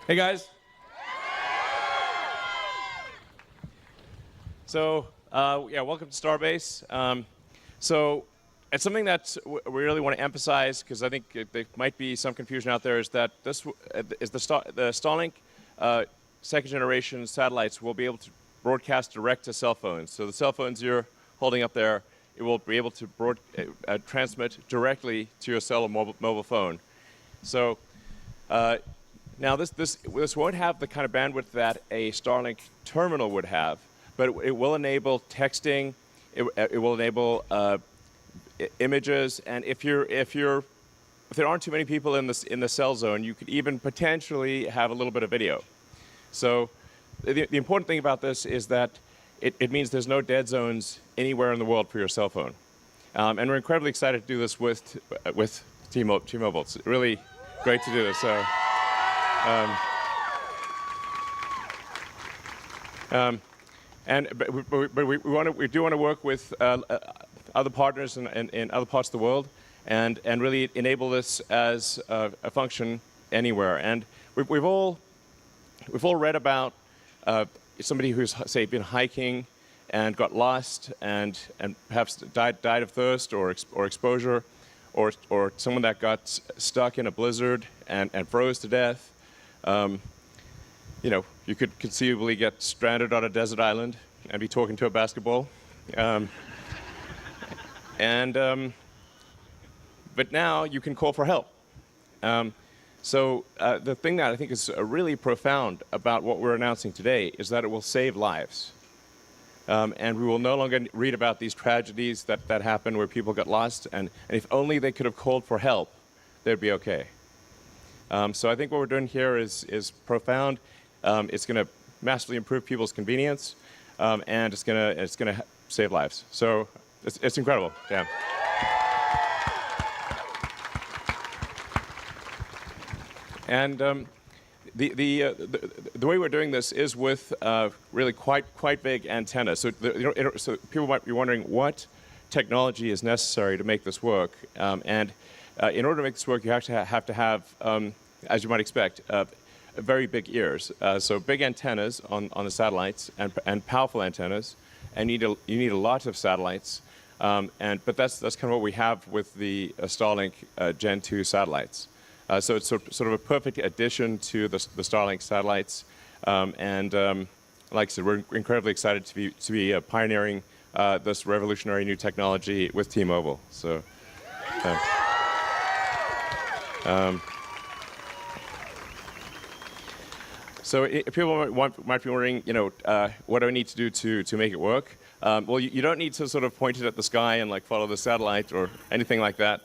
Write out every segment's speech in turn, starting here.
Hey guys. So yeah, welcome to Starbase. So it's something that we really want to emphasize, because I think there might be some confusion out there, is that this is the Starlink second generation satellites will be able to broadcast direct to cell phones. So the cell phones you're holding up there, it will be able to transmit directly to your cell or mobile phone. So now this won't have the kind of bandwidth that a Starlink terminal would have, but it will enable texting. It will enable images, and if there aren't too many people in the cell zone, you could even potentially have a little bit of video. So the important thing about this is that it means there's no dead zones anywhere in the world for your cell phone, and we're incredibly excited to do this with T-Mobile. It's really great to do this. So. But we do want to work with other partners in other parts of the world, and really enable this as a function anywhere. And we've all read about somebody who's, say, been hiking and got lost and perhaps died of thirst or exposure, or someone that got stuck in a blizzard and froze to death. You know, you could conceivably get stranded on a desert island and be talking to a basketball. But now you can call for help. So the thing that I think is really profound about what we're announcing today is that it will save lives. And we will no longer read about these tragedies that happen where people got lost, and if only they could have called for help, they'd be okay. So I think what we're doing here is profound. It's going to massively improve people's convenience, and it's going to save lives. So it's incredible. Yeah. And the way we're doing this is with really quite big antennas. So so people might be wondering what technology is necessary to make this work. And in order to make this work, you have to have, as you might expect, very big ears. So big antennas on the satellites, and powerful antennas, and you need a lot of satellites. But that's kind of what we have with the Starlink Gen 2 satellites. So it's sort of a perfect addition to the Starlink satellites. Like I said, we're incredibly excited to be pioneering this revolutionary new technology with T-Mobile. So. So if people might be wondering, you know, what do I need to do to make it work? Well, you don't need to sort of point it at the sky and like follow the satellite or anything like that.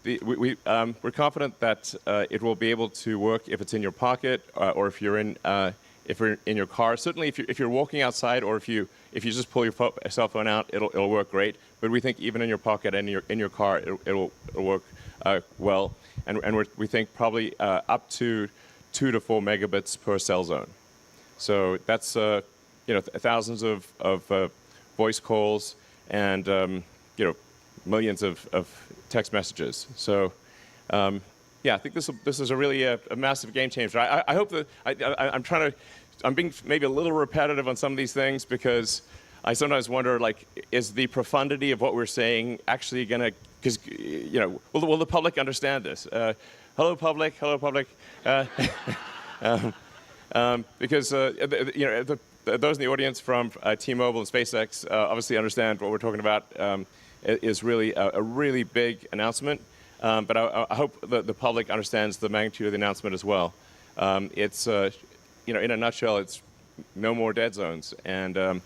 We're confident that it will be able to work if it's in your pocket, or if you're in your car. Certainly, if you're walking outside, or if you just pull your cell phone out, it'll work great. But we think even in your pocket and in your car, it'll work well. And we think probably up to 2 to 4 megabits per cell zone. So that's you know, thousands of voice calls and you know, millions of text messages. So yeah, I think this is a really a massive game changer. I hope that I'm being maybe a little repetitive on some of these things, because I sometimes wonder, like, is the profundity of what we're saying actually going to, because, you know, will the public understand this? Hello, public. Hello, public. Because you know, those in the audience from T-Mobile and SpaceX obviously understand what we're talking about. Is really a really big announcement, but I hope the public understands the magnitude of the announcement as well. It's you know, in a nutshell, it's no more dead zones, and yeah,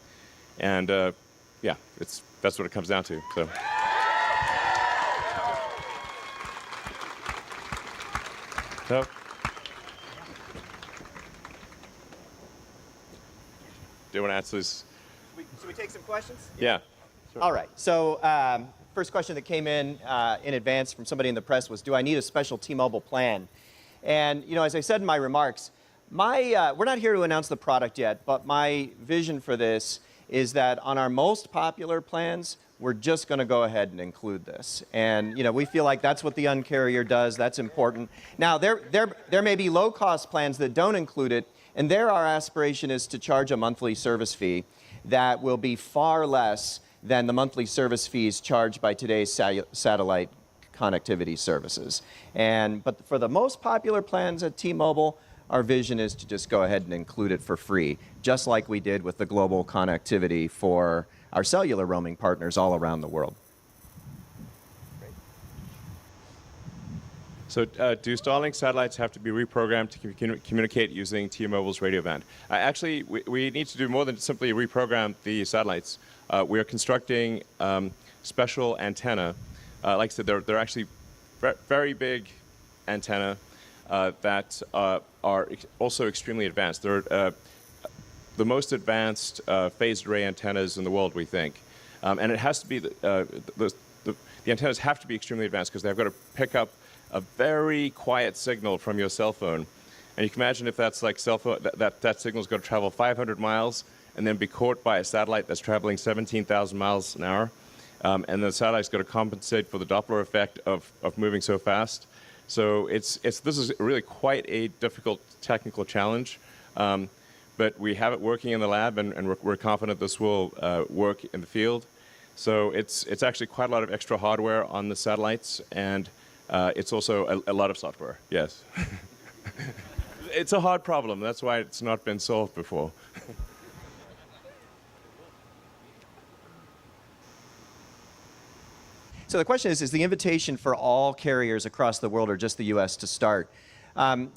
that's what it comes down to. So. So. Do you want to answer this? Should we take some questions? Yeah. Sure. All right. So first question that came in advance from somebody in the press was, do I need a special T-Mobile plan? And you know, as I said in my remarks, we're not here to announce the product yet, but my vision for this is that on our most popular plans, we're just going to go ahead and include this. And we feel like that's what the Un-carrier does. That's important. Now, there may be low-cost plans that don't include it, and there our aspiration is to charge a monthly service fee that will be far less than the monthly service fees charged by today's satellite connectivity services. But for the most popular plans at T-Mobile, our vision is to just go ahead and include it for free, just like we did with the global connectivity for our cellular roaming partners all around the world. So do Starlink satellites have to be reprogrammed to communicate using T-Mobile's radio band? Actually, we need to do more than simply reprogram the satellites. We are constructing special antenna. Like I said, they're actually very big antenna that are also extremely advanced. They're the most advanced phased array antennas in the world, we think. And it has to be, the antennas have to be extremely advanced because they've got to pick up a very quiet signal from your cell phone. And you can imagine if that's like cell phone, that signal is going to travel 500 miles and then be caught by a satellite that's traveling 17,000 miles an hour. And the satellite's going to compensate for the Doppler effect of moving so fast. So this is really quite a difficult technical challenge. But we have it working in the lab, and we're confident this will work in the field. So it's actually quite a lot of extra hardware on the satellites, and it's also a lot of software, yes. It's a hard problem. That's why it's not been solved before. So the question is the invitation for all carriers across the world or just the U.S. to start? One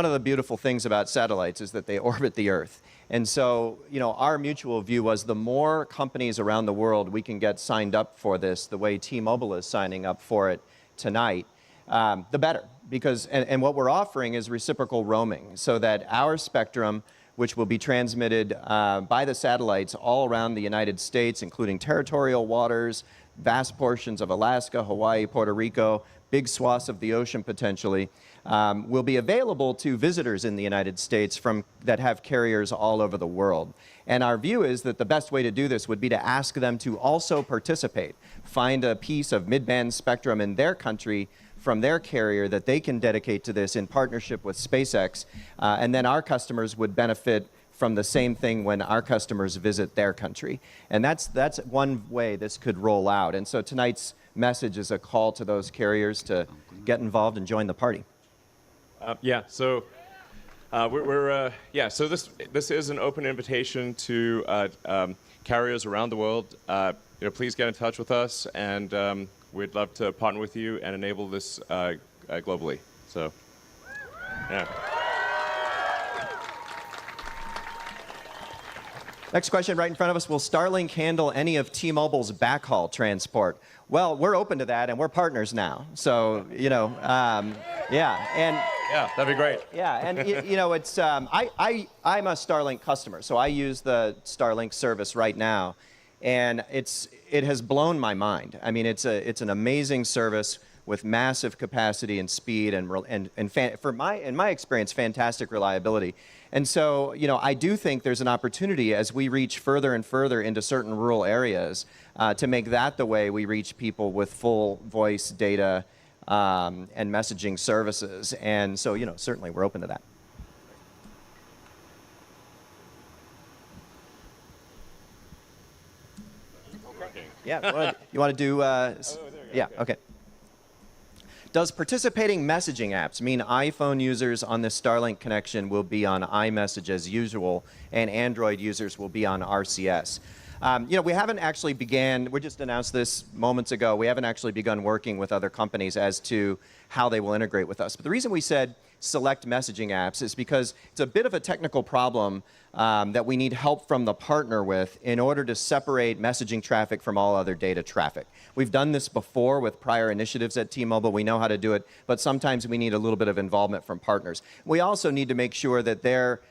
of the beautiful things about satellites is that they orbit the Earth. And so, our mutual view was the more companies around the world we can get signed up for this, the way T-Mobile is signing up for it tonight, the better. Because, and what we're offering is reciprocal roaming, so that our spectrum, which will be transmitted by the satellites all around the United States, including territorial waters, vast portions of Alaska, Hawaii, Puerto Rico, big swaths of the ocean potentially, will be available to visitors in the United States that have carriers all over the world. And our view is that the best way to do this would be to ask them to also participate, find a piece of mid-band spectrum in their country from their carrier that they can dedicate to this in partnership with SpaceX, and then our customers would benefit from the same thing when our customers visit their country. And that's one way this could roll out. And so tonight's message is a call to those carriers to get involved and join the party. So this is an open invitation to carriers around the world. Please get in touch with us, and we'd love to partner with you and enable this globally. So, yeah. Next question right in front of us, will Starlink handle any of T-Mobile's backhaul transport? Well, we're open to that, and we're partners now. So, yeah. Yeah, that'd be great. Yeah, and it's I'm a Starlink customer, so I use the Starlink service right now, and it has blown my mind. I mean, it's an amazing service with massive capacity and speed, and in my experience, fantastic reliability. And so, I do think there's an opportunity as we reach further and further into certain rural areas to make that the way we reach people with full voice data and messaging services. And so, certainly we're open to that. Yeah, you want to do, yeah, okay. Does participating messaging apps mean iPhone users on this Starlink connection will be on iMessage as usual, and Android users will be on RCS? We haven't actually we just announced this moments ago, we haven't actually begun working with other companies as to how they will integrate with us. But the reason we said select messaging apps is because it's a bit of a technical problem that we need help from the partner with in order to separate messaging traffic from all other data traffic. We've done this before with prior initiatives at T-Mobile. We know how to do it, but sometimes we need a little bit of involvement from partners. We also need to make sure that they're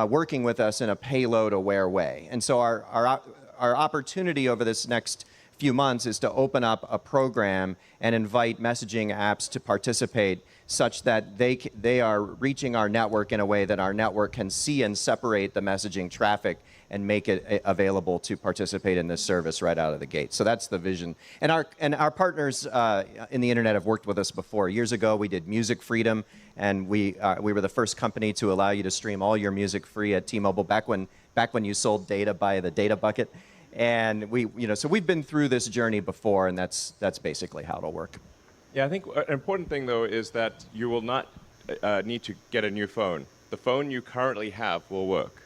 working with us in a payload-aware way. And so our opportunity over this next few months is to open up a program and invite messaging apps to participate such that they are reaching our network in a way that our network can see and separate the messaging traffic and make it available to participate in this service right out of the gate. So that's the vision. And our partners in the internet have worked with us before. Years ago, we did Music Freedom, and we were the first company to allow you to stream all your music free at T-Mobile back when you sold data by the data bucket. And so we've been through this journey before, and that's basically how it'll work. Yeah, I think an important thing, though, is that you will not need to get a new phone. The phone you currently have will work.